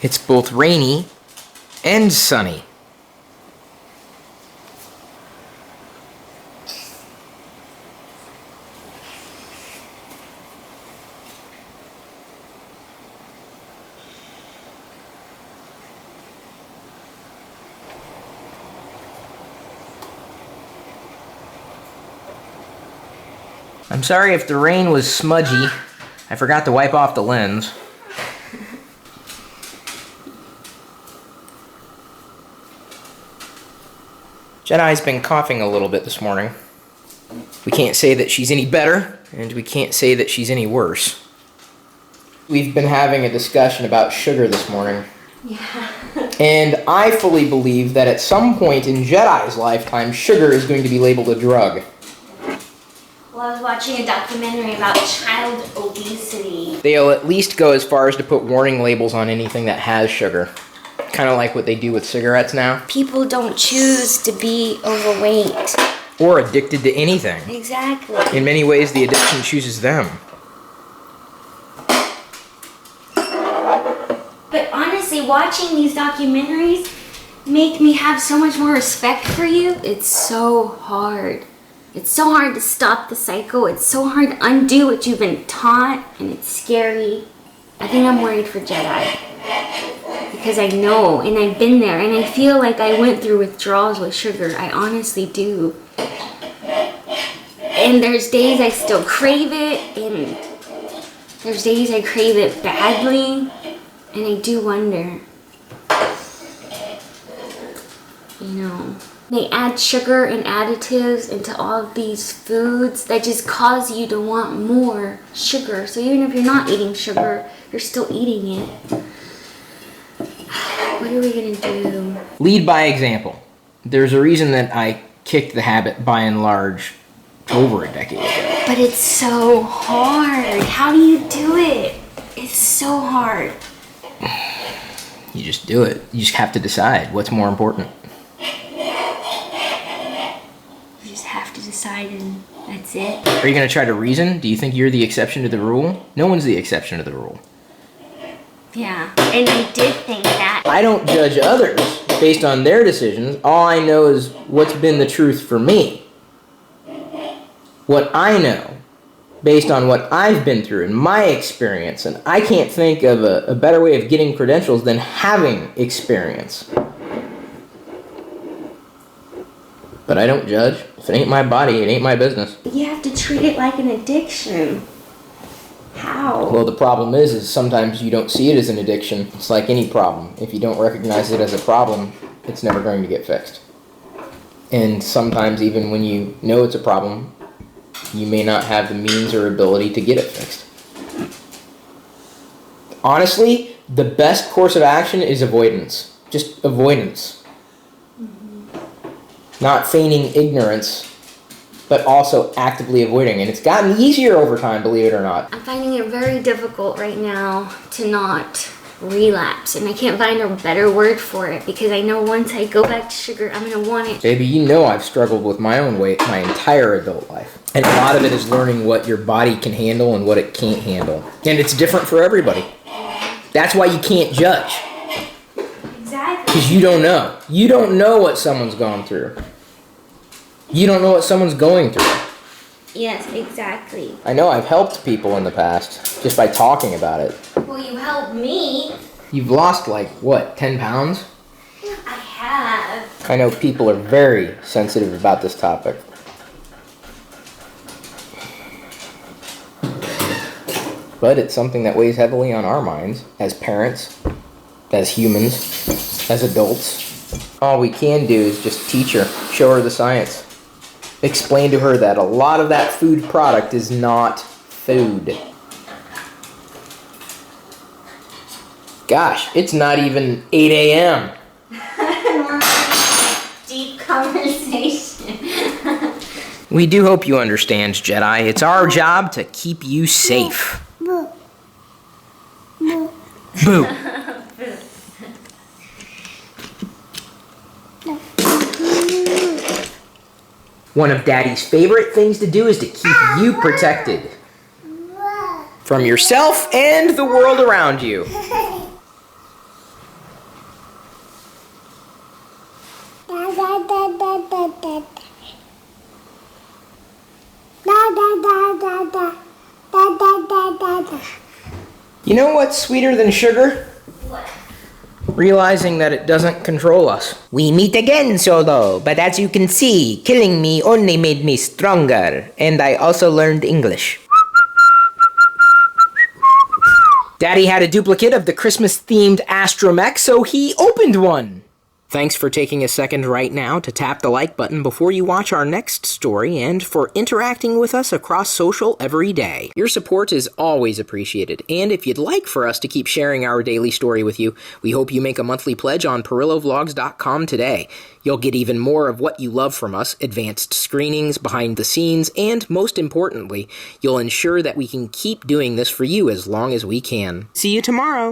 It's both rainy and sunny. I'm sorry if the rain was smudgy. I forgot to wipe off the lens. Jedi's been coughing a little bit this morning. We can't say that she's any better, and we can't say that she's any worse. We've been having a discussion about sugar this morning. Yeah. And I fully believe that at some point in Jedi's lifetime, sugar is going to be labeled a drug. Well, I was watching a documentary about child obesity. They'll at least go as far as to put warning labels on anything that has sugar. Kind of like what they do with cigarettes now. People don't choose to be overweight. Or addicted to anything. Exactly. In many ways, the addiction chooses them. But honestly, watching these documentaries make me have so much more respect for you. It's so hard. It's so hard to stop the cycle. It's so hard to undo what you've been taught, and it's scary. I think I'm worried for Jedi. Because I know, and I've been there, and I feel like I went through withdrawals with sugar. I honestly do. And there's days I still crave it, and there's days I crave it badly, and I do wonder. You know, they add sugar and additives into all of these foods that just cause you to want more sugar. So even if you're not eating sugar, you're still eating it. What are we gonna do? Lead by example. There's a reason that I kicked the habit by and large over a decade ago. But it's so hard. How do you do it? It's so hard. You just do it. You just have to decide what's more important. You just have to decide, and that's it. Are you going to try to reason? Do you think you're the exception to the rule? No one's the exception to the rule. Yeah, and I did think that. I don't judge others based on their decisions. All I know is what's been the truth for me. What I know, based on what I've been through in my experience, and I can't think of a better way of getting credentials than having experience. But I don't judge. If it ain't my body, it ain't my business. You have to treat it like an addiction. How? Well, the problem is sometimes you don't see it as an addiction. It's like any problem. If you don't recognize it as a problem, it's never going to get fixed. And sometimes even when you know it's a problem, you may not have the means or ability to get it fixed. Honestly, the best course of action is avoidance. Just avoidance. Mm-hmm. Not feigning ignorance, but also actively avoiding. And it's gotten easier over time, believe it or not. I'm finding it very difficult right now to not relapse, and I can't find a better word for it, because I know once I go back to sugar, I'm gonna want it. Baby, you know I've struggled with my own weight my entire adult life. And a lot of it is learning what your body can handle and what it can't handle. And it's different for everybody. That's why you can't judge. Exactly. Because you don't know. You don't know what someone's gone through. You don't know what someone's going through. Yes, exactly. I know I've helped people in the past just by talking about it. Well, you helped me. You've lost like, what, 10 pounds? I have. I know people are very sensitive about this topic. But it's something that weighs heavily on our minds as parents, as humans, as adults. All we can do is just teach her, show her the science. Explain to her that a lot of that food product is not food. Gosh, it's not even 8 a.m. Deep conversation. We do hope you understand, Jedi. It's our job to keep you safe. Boo. Boo. Boo. One of Daddy's favorite things to do is to keep you protected from yourself and the world around you. You know what's sweeter than sugar? What? Realizing that it doesn't control us. We meet again, Solo, but as you can see, killing me only made me stronger, and I also learned English. Daddy had a duplicate of the Christmas-themed astromech, so he opened one. Thanks for taking a second right now to tap the like button before you watch our next story and for interacting with us across social every day. Your support is always appreciated, and if you'd like for us to keep sharing our daily story with you, we hope you make a monthly pledge on PirilloVlogs.com today. You'll get even more of what you love from us, advanced screenings, behind the scenes, and most importantly, you'll ensure that we can keep doing this for you as long as we can. See you tomorrow!